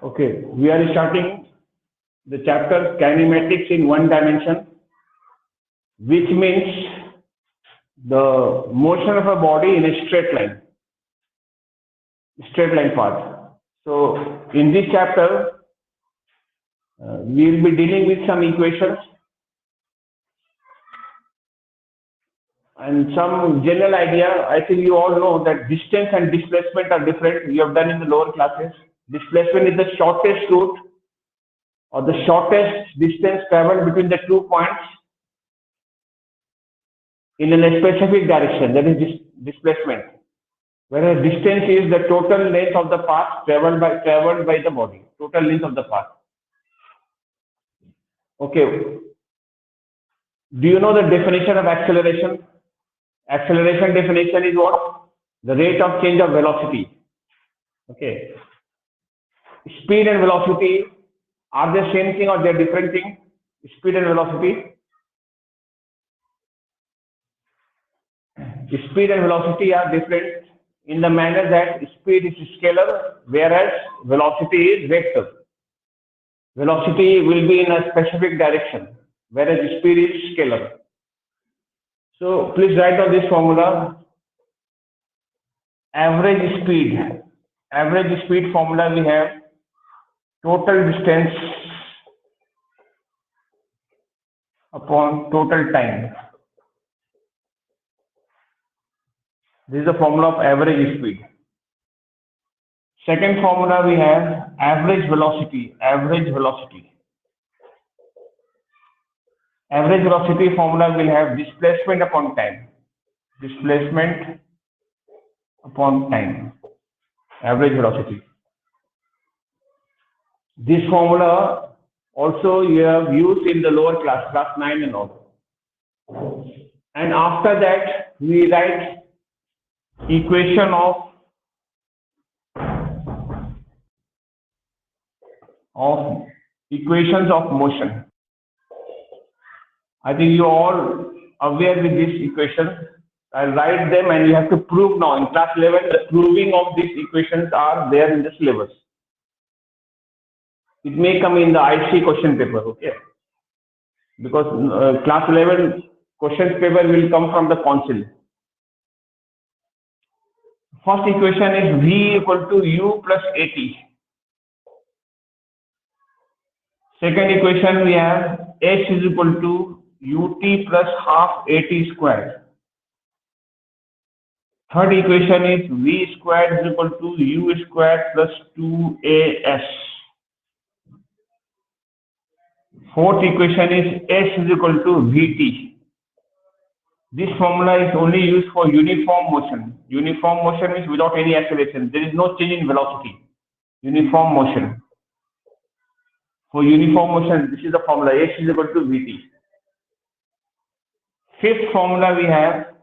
Okay, we are starting the chapter kinematics in one dimension, which means the motion of a body in a straight line path. So in this chapter, we will be dealing with some equations and some general idea. I think you all know that distance and displacement are different. You have done in the lower classes. Displacement is the shortest route or the shortest distance traveled between the 2 points in a specific direction. That is displacement. Whereas distance is the total length of the path traveled by the body. Total length of the path. Okay. Do you know the definition of acceleration? Acceleration definition is what? The rate of change of velocity. Okay. Speed and velocity are the same thing or they are different thing? Speed and velocity. Speed and velocity are different in the manner that speed is scalar, whereas velocity is vector. Velocity will be in a specific direction, whereas speed is scalar. So please write down this formula. Average speed formula we have total distance upon total time. This is the formula of average speed. Second formula we have average velocity. Average velocity formula will have displacement upon time. Displacement upon time. Average velocity. This formula also you have used in the lower class 9 and all. And after that we write equation of equations of motion. I think you all aware with this equation. I'll write them and you have to prove now. In class 11, the proving of these equations are there in the syllabus. It may come in the IC question paper, okay? Because class 11 question paper will come from the council. First equation is V equal to U plus AT. Second equation we have H is equal to UT plus half AT squared. Third equation is V squared is equal to U squared plus 2AS. Fourth equation is S is equal to VT. This formula is only used for uniform motion. Uniform motion is without any acceleration. There is no change in velocity. Uniform motion. For uniform motion, this is the formula. S is equal to VT. Fifth formula we have,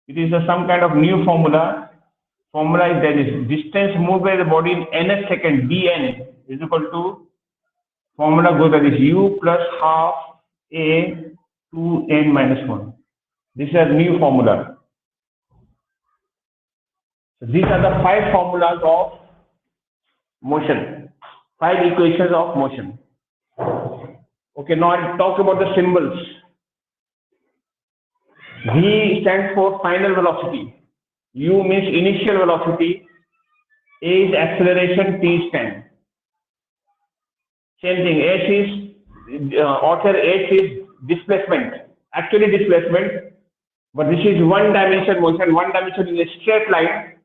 it is some kind of new formula. Formula is that is distance moved by the body in nth second, dn is equal to, formula goes like this, U plus half A 2n minus 1. This is a new formula. So these are the 5 formulas of motion, 5 equations of motion. Okay, now I'll talk about the symbols. V stands for final velocity. U means initial velocity. A is acceleration, T is time. Same thing, H is, author H is displacement. Actually displacement, but this is one dimension motion. One dimension is a straight line.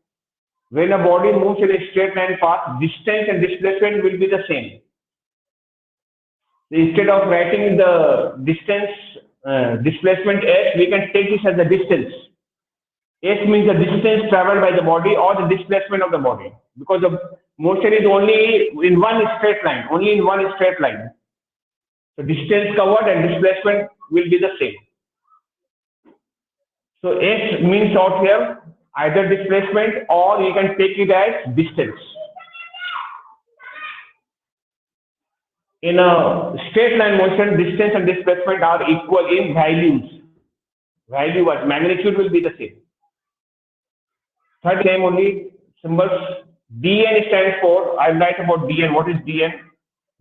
When a body moves in a straight line path, distance and displacement will be the same. Instead of writing the distance, displacement S, we can take this as the distance. S means the distance traveled by the body or the displacement of the body, because the motion is only in one straight line, So distance covered and displacement will be the same. So S means out here either displacement or you can take it as distance. In a straight line motion, distance and displacement are equal in values. Value what? Magnitude will be the same. Third, same only symbols dn stands for, I'll write about dn. What is dn?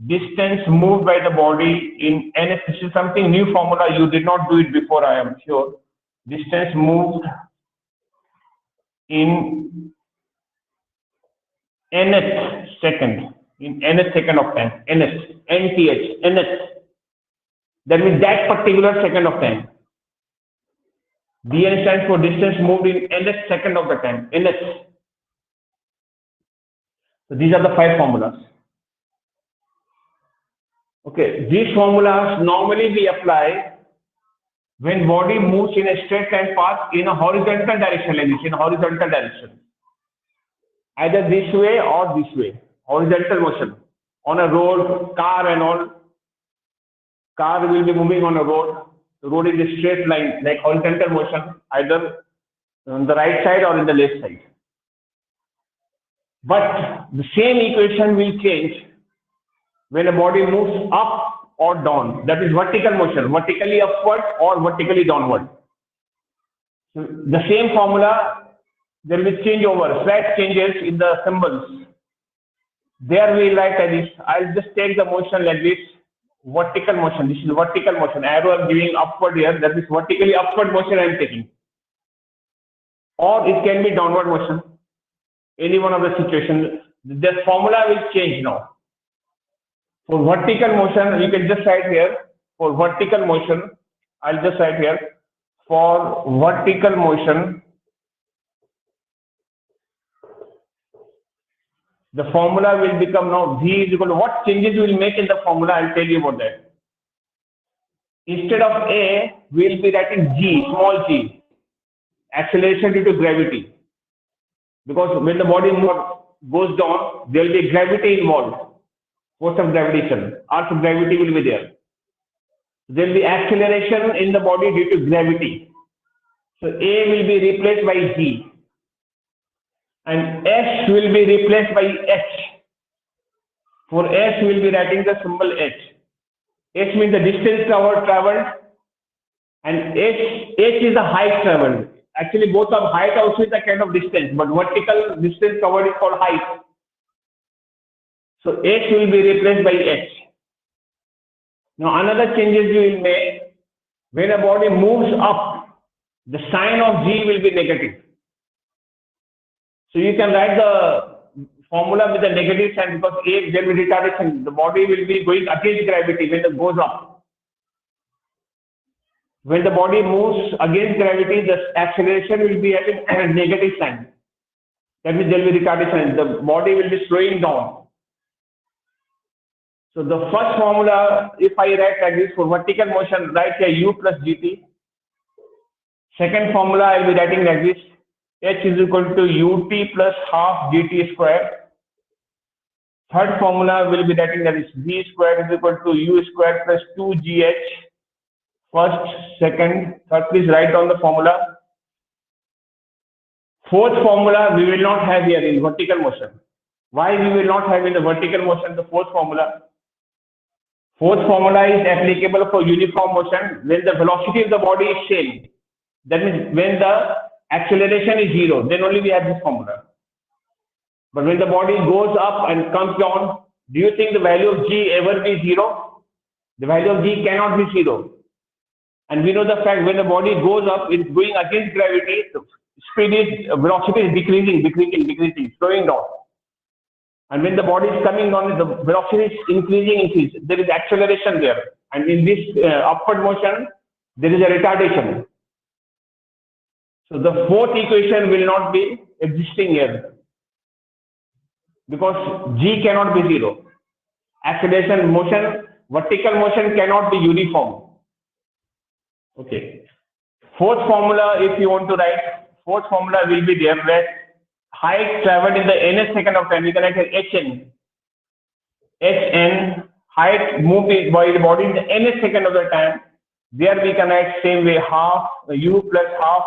Distance moved by the body in ns. This is something new formula. You did not do it before, I am sure. Distance moved in nth second. In nth second of time. nth. nth. nth. That means that particular second of time. dn stands for distance moved in nth second of the time. nth. So these are the 5 formulas. Okay, these formulas normally we apply when body moves in a straight line path in a horizontal direction, like this, in a horizontal direction. Either this way or this way. Horizontal motion. On a road, car and all. Car will be moving on a road. The road is a straight line, like horizontal motion, either on the right side or in the left side. But the same equation will change when a body moves up or down. That is vertical motion, vertically upward or vertically downward. So the same formula, there will be changeover, slight changes in the symbols. There we write like this. I'll just take the motion like this. Vertical motion. This is vertical motion. Arrow I'm giving upward here. That is vertically upward motion I'm taking. Or it can be downward motion. Any one of the situations. The formula will change now. For vertical motion, you can just write here. For vertical motion, I'll just write here. For vertical motion, the formula will become now V is equal to, what changes we will make in the formula, I'll tell you about that. Instead of A, we will be writing G, small g, acceleration due to gravity. Because when the body goes down, there will be gravity involved. Force of gravitation, earth gravity will be there. There will be acceleration in the body due to gravity. So A will be replaced by G. And S will be replaced by H. For S, we will be writing the symbol H. H means the distance traveled, and H is the height traveled. Actually, both of height also is a kind of distance, but vertical distance covered is called height. So H will be replaced by H. Now another changes you will make, when a body moves up, the sign of G will be negative. So you can write the formula with the negative sign, because A, there will be retardation. The body will be going against gravity when it goes up. When the body moves against gravity, the acceleration will be at a negative sign. That means there will be retardation. The body will be slowing down. So the first formula, if I write like this, for vertical motion, write here U plus GT. Second formula, I will be writing like this. H is equal to ut plus half gt square. Third formula will be writing that is v square is equal to u square plus 2gh. First, second, third, please write down the formula. Fourth formula we will not have here in vertical motion. Why we will not have in the vertical motion the fourth formula? Fourth formula is applicable for uniform motion when the velocity of the body is same. That means when the acceleration is 0, then only we have this formula. But when the body goes up and comes down, do you think the value of G ever be 0? The value of G cannot be 0. And we know the fact when the body goes up, it's going against gravity, velocity is decreasing, slowing down. And when the body is coming down, the velocity is increasing. There is acceleration there. And in this upward motion, there is a retardation. So the fourth equation will not be existing here, because G cannot be 0. Acceleration motion, vertical motion cannot be uniform. Okay. Fourth formula, if you want to write, fourth formula will be there where height traveled in the nth second of time. We can write Hn. Hn, height moved by the body in the nth second of the time. There we can write same way, half, u plus half.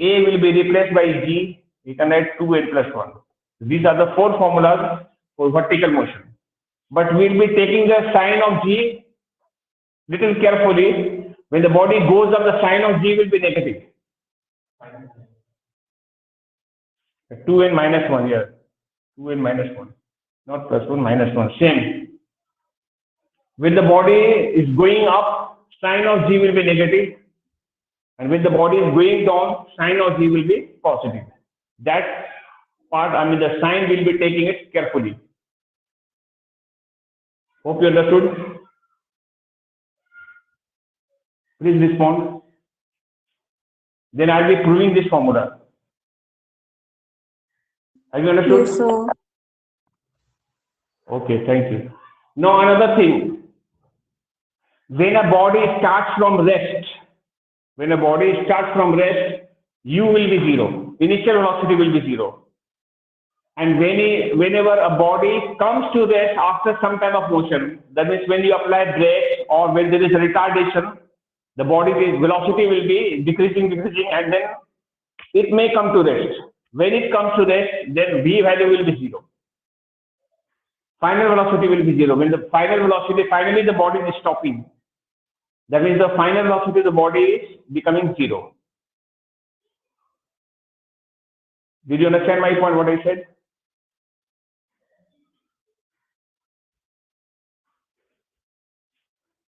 A will be replaced by G. We can write 2n plus 1. These are the four formulas for vertical motion. But we will be taking the sign of G little carefully. When the body goes up, the sign of G will be negative. 2n minus 1 here. 2n minus 1, not plus 1, minus 1, same. When the body is going up, sign of G will be negative, and when the body is going down, sign of G will be positive. That part, I mean, the sign will be taking it carefully. Hope you understood. Please respond. Then I'll be proving this formula. Have you understood? Yes, sir. Okay, thank you. Now another thing. When a body starts from rest, U will be 0. Initial velocity will be 0. And whenever a body comes to rest after some time of motion, that means when you apply brakes or when there is a retardation, the body velocity will be decreasing, and then it may come to rest. When it comes to rest, then V value will be 0. Final velocity will be 0. When the final velocity, finally the body is stopping, that means the final velocity of the body is becoming 0. Did you understand my point, what I said?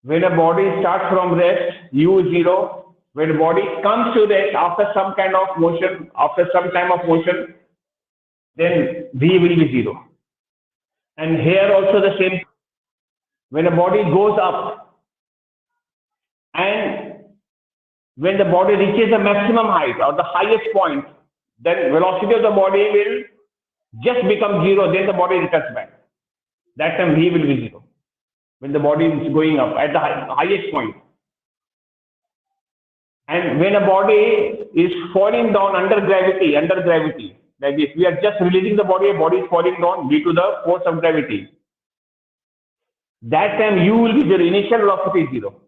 When a body starts from rest, U is 0. When the body comes to rest after some kind of motion, after some time of motion, then V will be 0. And here also the same. When a body goes up and when the body reaches the maximum height or the highest point, then velocity of the body will just become 0, then the body returns back. That time V will be 0. When the body is going up at the highest point. And when a body is falling down under gravity, like this, we are just releasing the body is falling down due to the force of gravity. That time U will be 0, initial velocity is 0.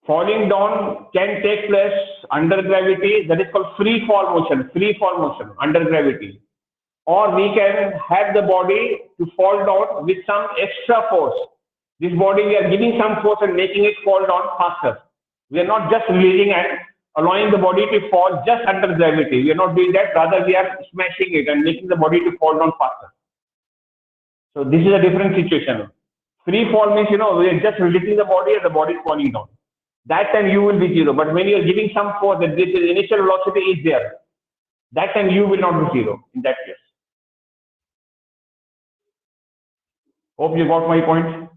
Falling down can take place under gravity, that is called free fall motion under gravity. Or we can have the body to fall down with some extra force. This body, we are giving some force and making it fall down faster. We are not just releasing and allowing the body to fall just under gravity. We are not doing that, rather we are smashing it and making the body to fall down faster. So this is a different situation. Free fall means, we are just releasing the body and the body is falling down. That time U will be 0. But when you are giving some force, that this initial velocity is there, that time U will not be 0 in that case. Hope you got my point.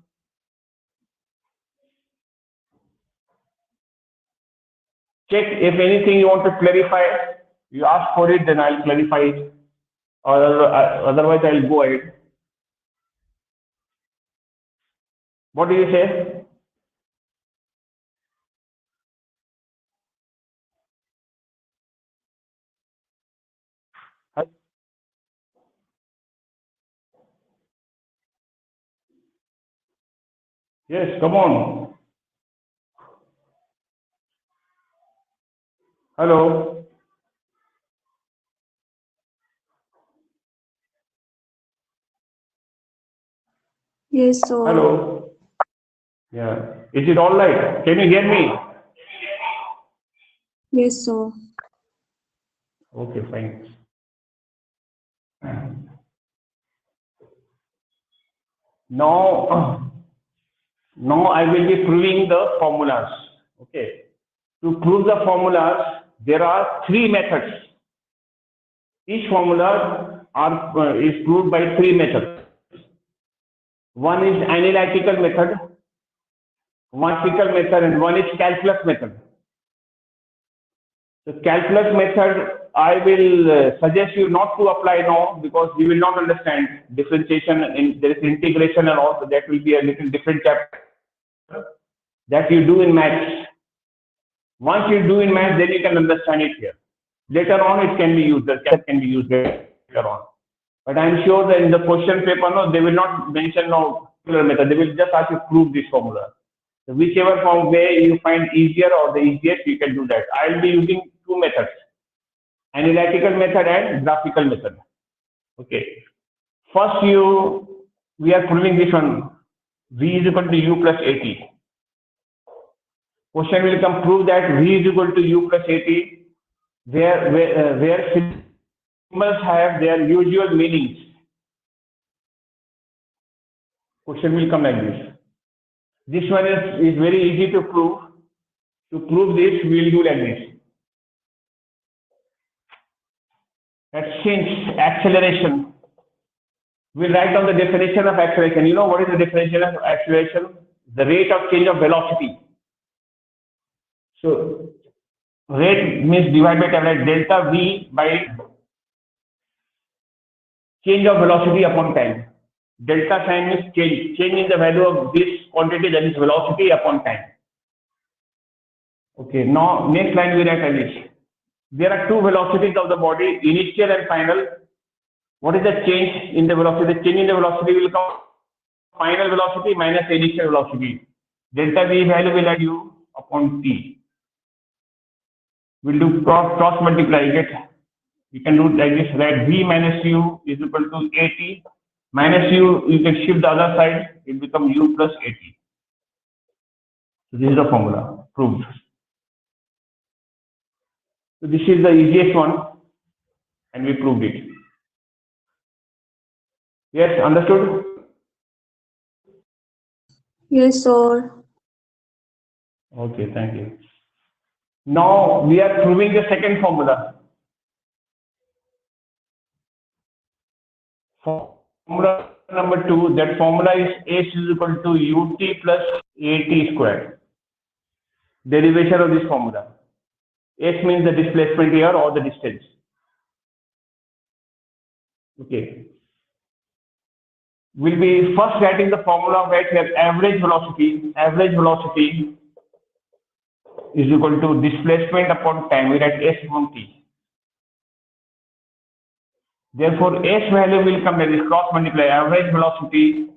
Check if anything you want to clarify. You ask for it, then I'll clarify it. Or otherwise, I'll go ahead. What do you say? Yes, come on. Hello. Yes, sir. Hello. Yeah. Is it all right? Can you hear me? Yes, sir. Okay, fine. Now I will be proving the formulas. Okay. To prove the formulas, there are 3 methods. Each formula is proved by 3 methods. One is analytical method, mathematical method, and one is calculus method. The calculus method, I will suggest you not to apply now, because you will not understand differentiation, and there is integration and all, so that will be a little different chapter that you do in maths. Once you do in maths, then you can understand it here. Later on, it can be used, the calculus can be used later on. But I am sure that in the question paper, no, they will not mention no particular method. They will just ask you to prove this formula. So whichever form way you find easier or the easiest, you can do that. I will be using 2 methods: analytical method and graphical method. Okay. First, we are proving this one. V is equal to U plus AT. Question will come, prove that V is equal to U plus AT, where symbols have their usual meanings. Question will come like this. This one is very easy to prove. To prove this, we will do like this. That since acceleration, we'll write down the definition of acceleration. You know what is the definition of acceleration? The rate of change of velocity. So rate means divided by time, like delta V by change of velocity upon time. Delta sign means change in the value of this quantity, that is velocity upon time. Okay, now next line we write like this. There are two velocities of the body, initial and final. What is the change in the velocity? The change in the velocity will come final velocity minus initial velocity. Delta V value will add U upon T. We'll do cross multiply. You can do like this, right? V minus U is equal to AT. Minus U, you can shift the other side, it becomes U plus AT. So this is the formula, proved. So this is the easiest one, and we proved it. Yes, understood? Yes, sir. Okay, thank you. Now we are proving the second formula. Formula number 2, that formula is S is equal to UT plus AT squared. Derivation of this formula. S means the displacement here or the distance. Okay. We'll be first writing the formula where we have average velocity. Average velocity is equal to displacement upon time. We write S upon T. Therefore, S value will come as this cross multiply average velocity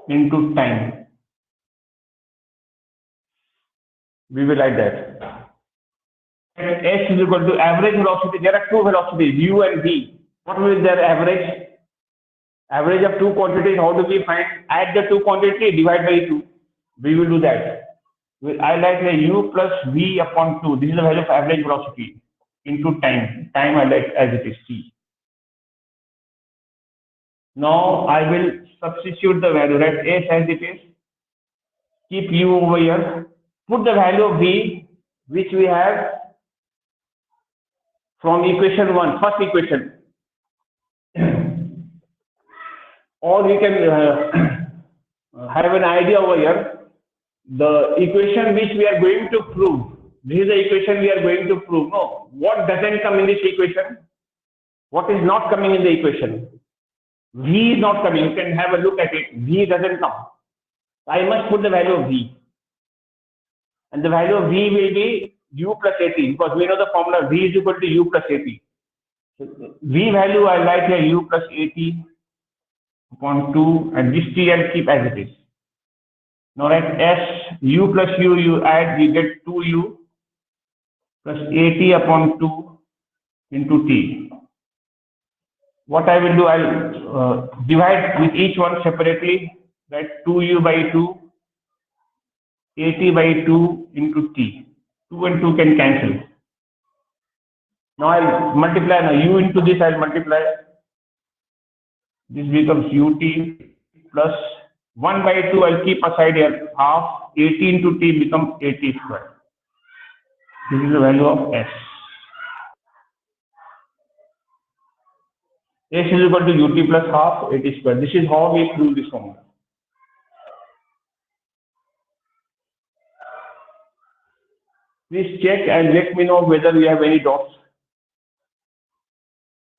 into time. We will write that. And S is equal to average velocity. There are two velocities, U and V. What will be their average? Average of two quantities, how do we find? Add the two quantities, divide by 2. We will do that. I like the U plus V upon 2. This is the value of average velocity into time. Time I like as it is T. Now I will substitute the value, right? S as it is. Keep U over here. Put the value of V, which we have from equation 1, first equation. Or we can have an idea over here. The equation which we are going to prove. This is the equation we are going to prove. No, what doesn't come in this equation? What is not coming in the equation? V is not coming. You can have a look at it. V doesn't come. I must put the value of V. And the value of V will be U plus AT, because we know the formula V is equal to U plus AT. So V value I write here U plus AT upon 2, and this T I'll keep as it is. Now write S, U plus U, you add, we get 2U plus AT upon 2 into T. What I will do, I'll divide with each one separately, right? 2U by 2, AT by 2 into T. 2 and 2 can cancel. Now I'll multiply, now U into this I'll multiply. This becomes UT plus 1 by 2 I'll keep aside here, half, 80 into T becomes 80 squared. This is the value of S. S is equal to UT plus half, 80 squared. This is how we prove this formula. Please check and let me know whether you have any doubts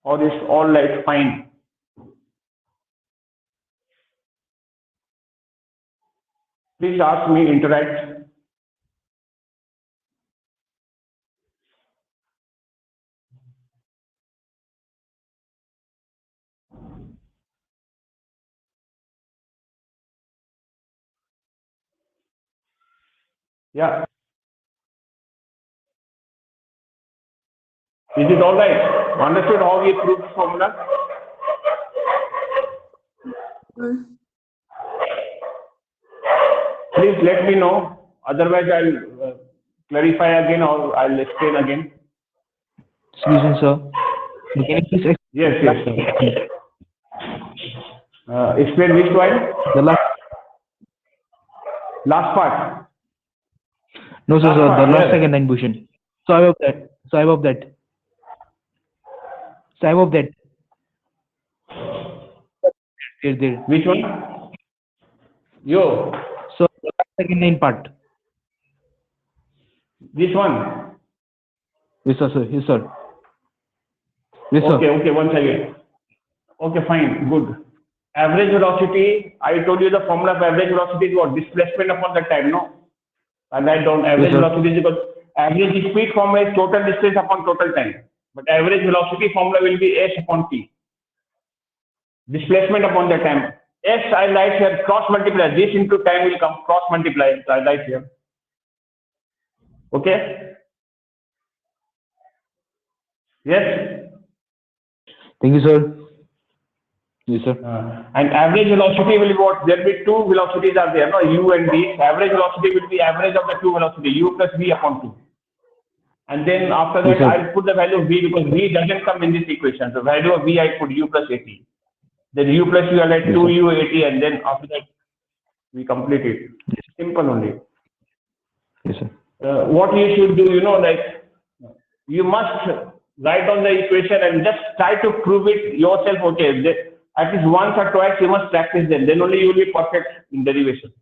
or it's all like fine. Please ask me, interact. Yeah. Is it all right? Understood how we prove the formula? Please let me know. Otherwise, I'll clarify again or I'll explain again. Excuse me, sir. Can you please Yes, yes. Explain which one? the last? Last part. No, sir, Last sir, part, the last yes. second line position. So I hope that. So I hope that. So I hope that. There. Which one? Yo, So the last second line part. this one. Yes, sir, sir. Yes, sir. Yes, sir. Okay, okay, one second. Okay, fine, good. Average velocity, I told you the formula of average velocity is what? Displacement upon the time, no? And write down average Yes, sir. velocity is equal average speed formula is total distance upon total time. But average velocity formula will be s upon t. Displacement upon the time. S I write here cross multiply. This into time will come cross multiply. So I write here. Okay? Yes? Thank you, sir. Yes, sir. And average velocity will be what? There will be two velocities are there, no? U and V. Average velocity will be average of the two velocity, U plus V upon 2. And then after that, Yes, sir. I'll put the value of V because V doesn't come in this equation. So value of V, I put U plus AT. Then U plus U, I write Yes, 2U AT, and then after that, we complete it. Simple only. Yes, sir. What you should do, you know, like, you must write down the equation and just try to prove it yourself, okay? At least once or twice, you must practice them. Then only you will be perfect in derivation.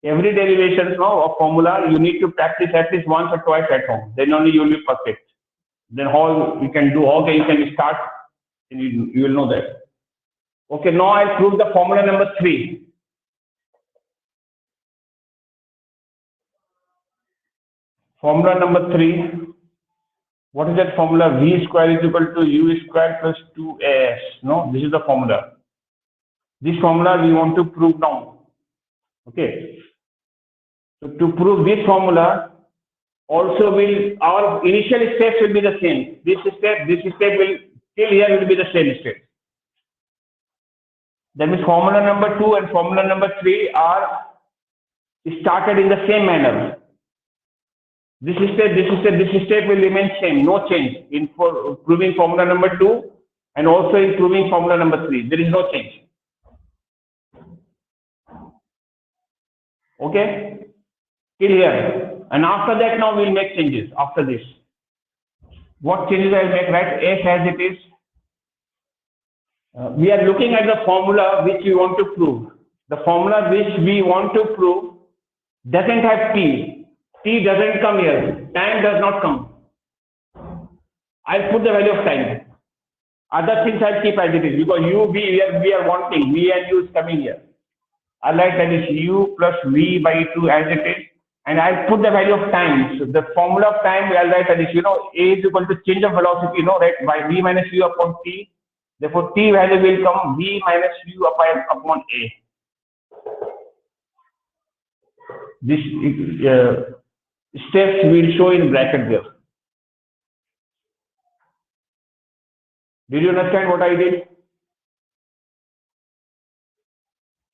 Every derivation now of formula, you need to practice at least once or twice at home. Then only you will be perfect. Then how you can do, okay, you can start, and you will know that. Okay, now I'll prove the formula number 3. Formula number 3. What is that formula? V square is equal to U square plus 2AS. No, this is the formula. This formula we want to prove now. Okay. So to prove this formula, also our initial steps will be the same. This step will till here will be the same step. That means formula number 2 and formula number 3 are started in the same manner. This step will remain same, no change in for proving formula number 2 and also in proving formula number 3. There is no change. Okay, till here. And after that, now we'll make changes. After this, what changes I'll make? Right, S as it is. We are looking at the formula which we want to prove. The formula which we want to prove doesn't have t. T doesn't come here. Time does not come. I'll put the value of time. Other things I'll keep as it is because U, V, we are wanting. V and U is coming here. I'll write that is U plus V by 2 as it is. And I'll put the value of time. So the formula of time, I'll write that is, you know, A is equal to change of velocity, you know, right, by V minus U upon T. Therefore, T value will come V minus U upon A. This steps will show in bracket there. Did you understand what I did?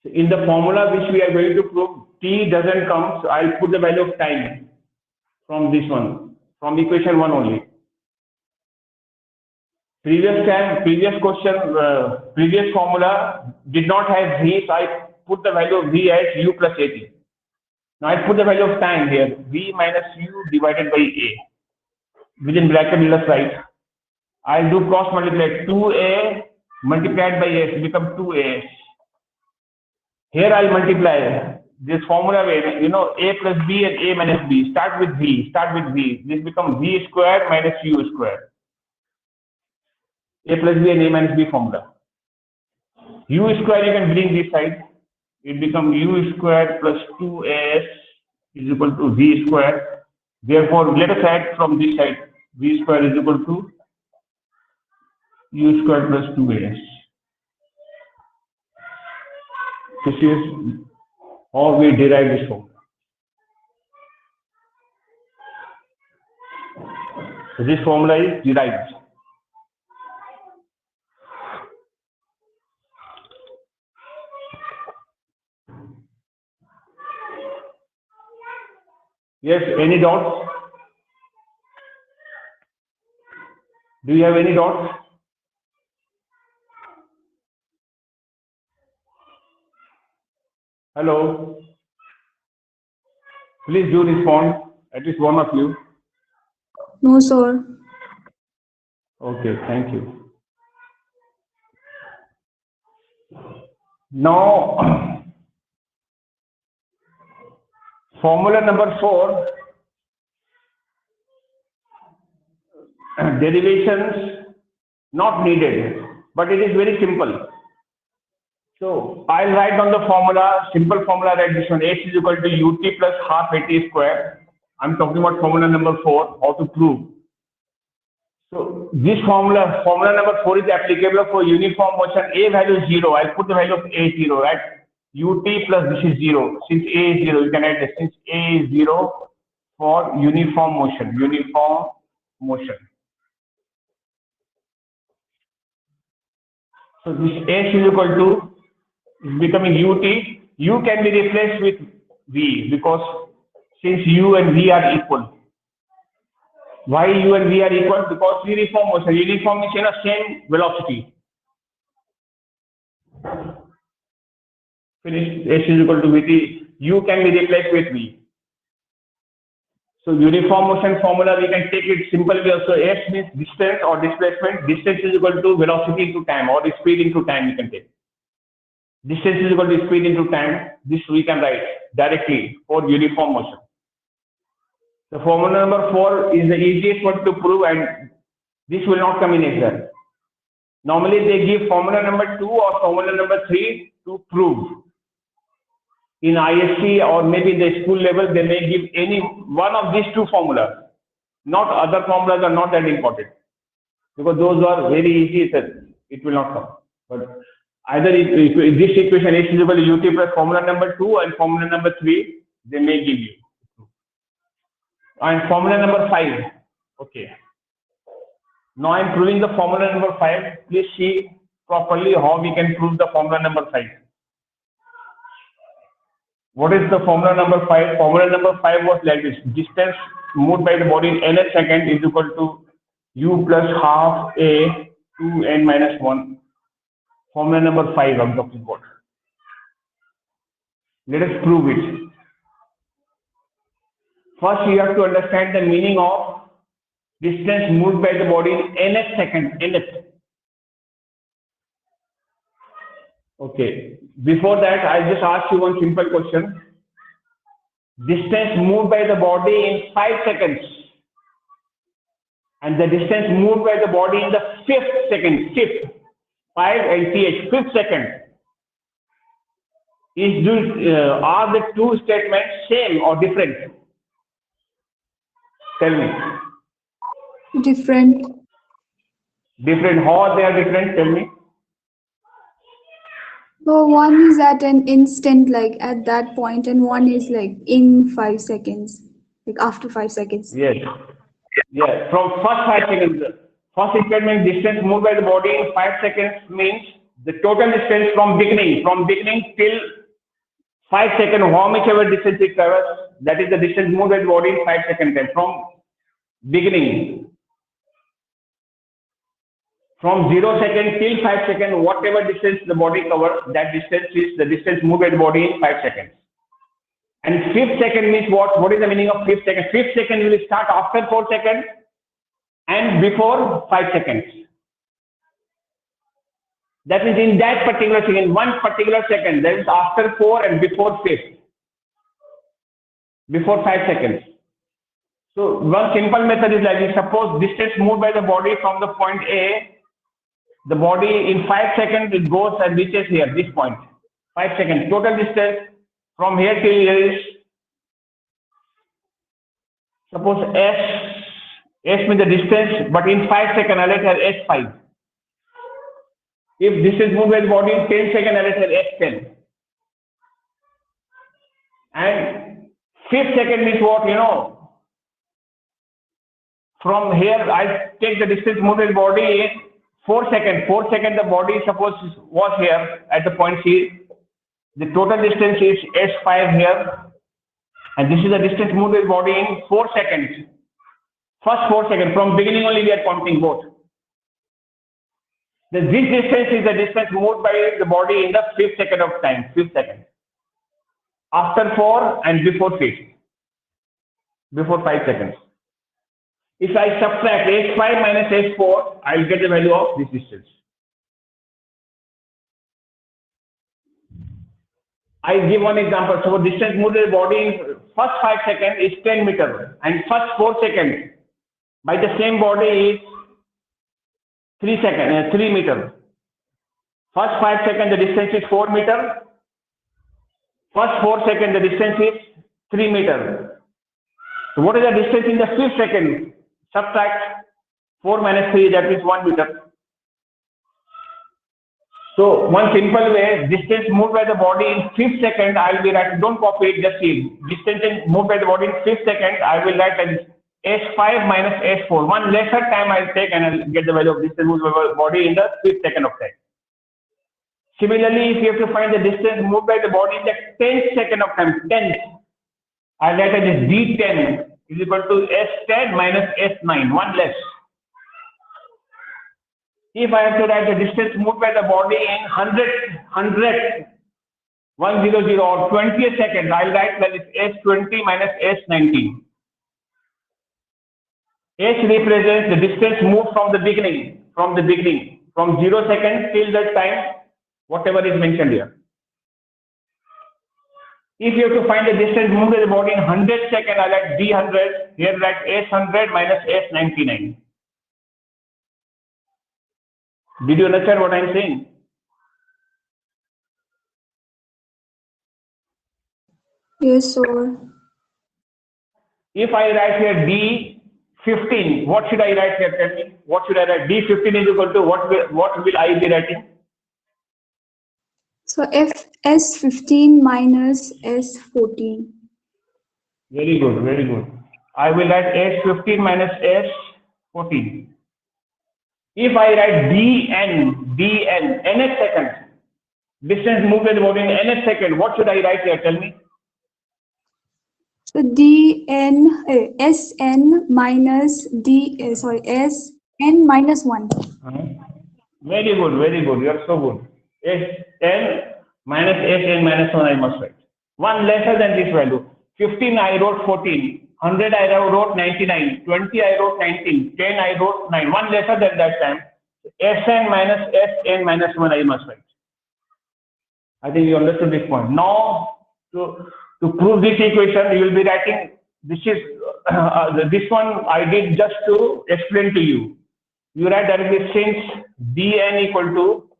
In the formula which we are going to prove, T doesn't come, so I'll put the value of time from this one, from equation 1 only. Previous question, previous formula did not have V, so I put the value of V as U plus AT. Now I put the value of time here, V minus U divided by A. Within bracket, let's write. I'll do cross multiply. 2A multiplied by S become 2AS. Here I'll multiply this formula way, you know, A plus B and A minus B. Start with V. This becomes V square minus U square. A plus B and A minus B formula. U square you can bring this side. It becomes U square plus 2AS is equal to V square. Therefore, let us add from this side. V square is equal to U square plus 2AS. This is how we derive this formula. So this formula is derived. Yes, any doubts? Do you have any doubts? Hello? Please do respond, at least one of you. No, sir. Okay, thank you. Now, formula number 4, derivations not needed, but it is very simple. So I'll write down the formula, simple formula like this one, h is equal to ut plus half at square. I'm talking about formula number 4, how to prove. So this formula number 4 is applicable for uniform motion. A value is 0. I'll put the value of A 0, right? Ut plus this is 0. Since A is 0, you can add this. Since A is 0 for uniform motion. Uniform motion. So this h is equal to is becoming ut. U can be replaced with v because since u and v are equal. Why u and v are equal? Because uniform motion. Uniform is in a same velocity. Finished. H is equal to vt. U can be replaced with v. So uniform motion formula we can take it simple way also. H means distance or displacement. Distance is equal to velocity into time or speed into time we can take. Distance is equal to speed into time. This we can write directly for uniform motion. The formula number 4 is the easiest one to prove and this will not come in exam. Normally they give formula number 2 or formula number 3 to prove. In ISC or maybe in the school level they may give any one of these 2 formulas. Not other formulas are not that important. Because those are very easy, it will not come. But either if this equation h is equal to ut plus formula number 2 and formula number 3 they may give you. And formula number 5. Okay. Now I am proving the formula number 5. Please see properly how we can prove the formula number 5. What is the formula number 5? Formula number 5 was like this. Distance moved by the body in nth second is equal to u plus half a 2n minus 1. Formula number 5 I'm talking about. Let us prove it. First, you have to understand the meaning of distance moved by the body in nth second. Nth. Okay. Before that, I'll just ask you one simple question. Distance moved by the body in 5 seconds. And the distance moved by the body in the 5th second. 5th. 5 and th. 5th second. Are the 2 statements same or different? Tell me. Different. Different. How they are different? Tell me. So one is at an instant, like at that point, and one is like in 5 seconds, like after 5 seconds. Yes. Yeah. From first 5 seconds. First statement distance moved by the body in 5 seconds means the total distance from beginning till 5 seconds, how much ever distance it covers, that is the distance moved by the body in 5 seconds. From beginning, from 0 second till 5 seconds, whatever distance the body covers, that distance is the distance moved by the body in 5 seconds. And 5th second means what? What is the meaning of 5th second? 5th second will start after 4 seconds and before 5 seconds. That is in that particular second, one particular second, that is after 4 and before 5th. Before 5 seconds. So one simple method is like this. Suppose distance moved by the body from the point A, the body in 5 seconds it goes and reaches here, this point. 5 seconds. Total distance from here till here is, suppose S means the distance, but in 5 seconds I let her S5. If this is moved by the body in 10 seconds, I let her S10. And 5th second means what, you know? From here, I take the distance moved by the body in 4 seconds. 4 seconds, the body suppose was here at the point C. The total distance is S5 here. And this is the distance moved by the body in 4 seconds. First 4 seconds. From beginning only we are counting both. This distance is the distance moved by the body in the 5th second of time, 5th second. After 4 and before 6, before 5 seconds. If I subtract h5 minus h4, I'll get the value of this distance. I give one example. So distance moved by the body in first 5 seconds is 10 meters, and first 4 seconds by the same body is 3 meters. First 5 seconds the distance is 4 meters. First 4 seconds the distance is 3 meters. So what is the distance in the 5th second? Subtract 4 minus 3, that is 1 meter. So one simple way, distance moved by the body in 5th second, I will be writing, don't copy it, just see. Distance moved by the body in 5th second, I will write as h5 minus h4. One lesser time I'll take and I'll get the value of distance moved by the body in the 5th second of time. Similarly, if you have to find the distance moved by the body in the 10th second of time, 10th, I'll write as d10 is equal to s10 minus s9, one less. If I have to write the distance moved by the body in 100, 100 or 20 seconds, I'll write that is s20 minus s19. S represents the distance moved from the beginning, from 0 seconds till that time, whatever is mentioned here. If you have to find the distance moved by the body in 100 seconds, I'll write d100, here write s100 minus s99. Did you understand what I'm saying? Yes, sir. If I write here D15, what should I write here? Tell me. What should I write? D15 is equal to what will I be writing? So S15 minus S14. Very good, very good. I will write S15 minus S14. If I write nth second, distance moved by the body in nth second, what should I write here? Tell me. So Sn minus Sn minus 1. Very good, very good. You are so good. Sn minus Sn minus 1 I must write. One lesser than this value. 15 I wrote 14. 100 I wrote 99. 20 I wrote 19. 10 I wrote 9. One lesser than that time. Sn minus Sn minus 1 I must write. I think you understood this point. Now, to prove this equation, you will be writing, this one I did just to explain to you. You write directly since dn equal to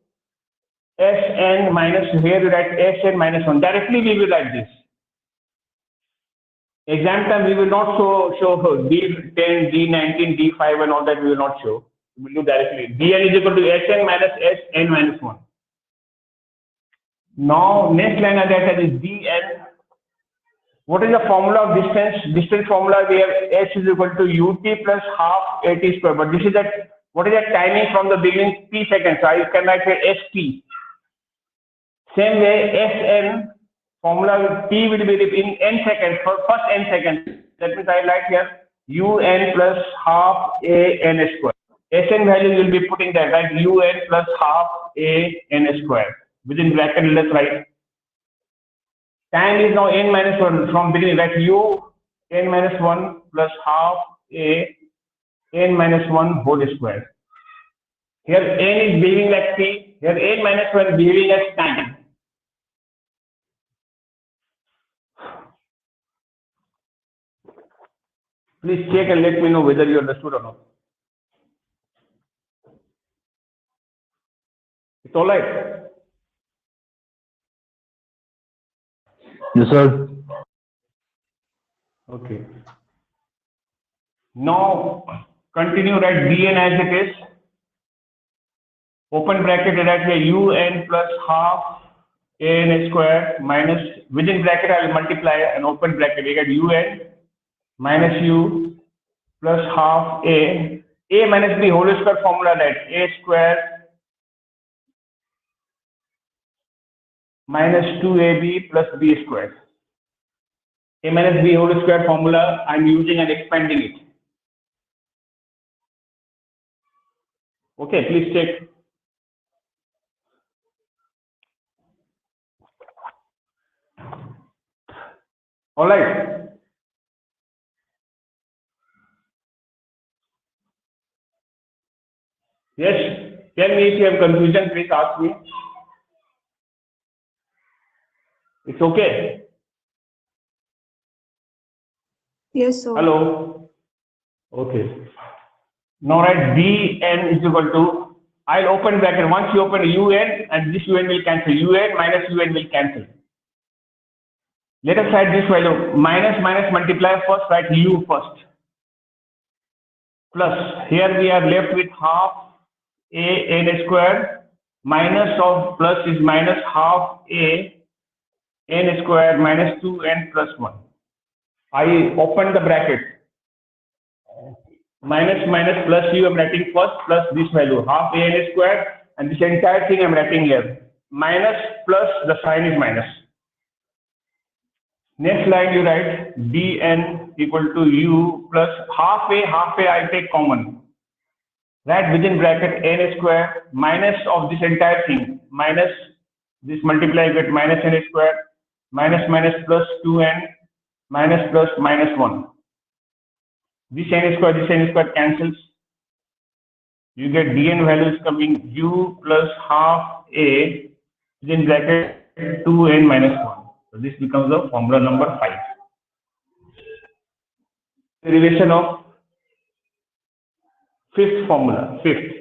Sn minus, here you write Sn minus 1. Directly we will write this. Exam time we will not show D10, D19, D5 and all that we will not show. We will do directly. dn is equal to Sn minus Sn minus 1. Now next line I write is dn. What is the formula of distance? Distance formula we have h is equal to ut plus half at square. But this is that, what is the timing from the beginning? T seconds. So I can write here st. Same way Sn formula T will be in n seconds for first n seconds. That means I write here un plus half a n square. Sn value will be putting that, right? Un plus half a n square. Within bracket let's write. Time is now n minus 1 from beginning, right? U n minus 1 plus half a n minus 1 whole square. Here n is behaving like t, here n minus 1 behaving as time. Please check and let me know whether you understood or not. It's all right. Yes, sir. Okay. Now continue, write dn as it is. Open bracket, write here un plus half an square minus, within bracket I will multiply an open bracket. We get un minus u plus half a minus b whole square formula, that a square minus 2ab plus b square. A minus b whole square formula I am using and expanding it. Okay, please check. All right. Yes, tell me if you have confusion, please ask me. It's okay. Yes, sir. Hello. Okay. Now write Bn is equal to, I'll open bracket. Once you open Un and this Un will cancel. Un minus Un will cancel. Let us write this value. Minus minus multiply first, write U first. Plus, here we are left with half a n square, minus of plus is minus half a n square minus 2n plus 1. I open the bracket. Minus minus plus u I'm writing first, plus this value half a n square, and this entire thing I'm writing here. Minus plus the sign is minus. Next line you write dn equal to u plus half a I take common. Write within bracket n square minus of this entire thing, minus this multiply get minus n square, minus minus plus 2n, minus plus minus 1. This n square cancels. You get dn values coming u plus half a within bracket 2n minus 1. So this becomes the formula number 5. Derivation of fifth formula, fifth.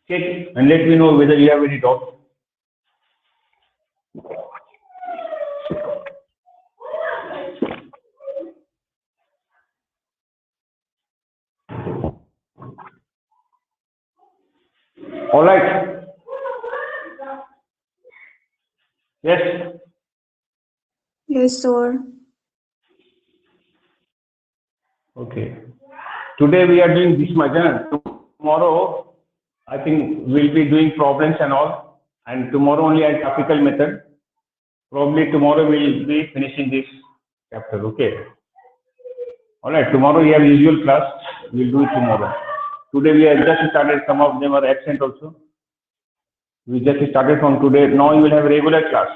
Check and let me know whether you have any doubt. All right. Yes. Yes, sir. Okay. Today we are doing this much. Tomorrow, I think we'll be doing problems and all. And tomorrow only a graphical method. Probably tomorrow we'll be finishing this chapter. Okay. All right. Tomorrow we have usual class. We'll do it tomorrow. Today we have just started. Some of them are absent also. We just started from today. Now you will have regular class.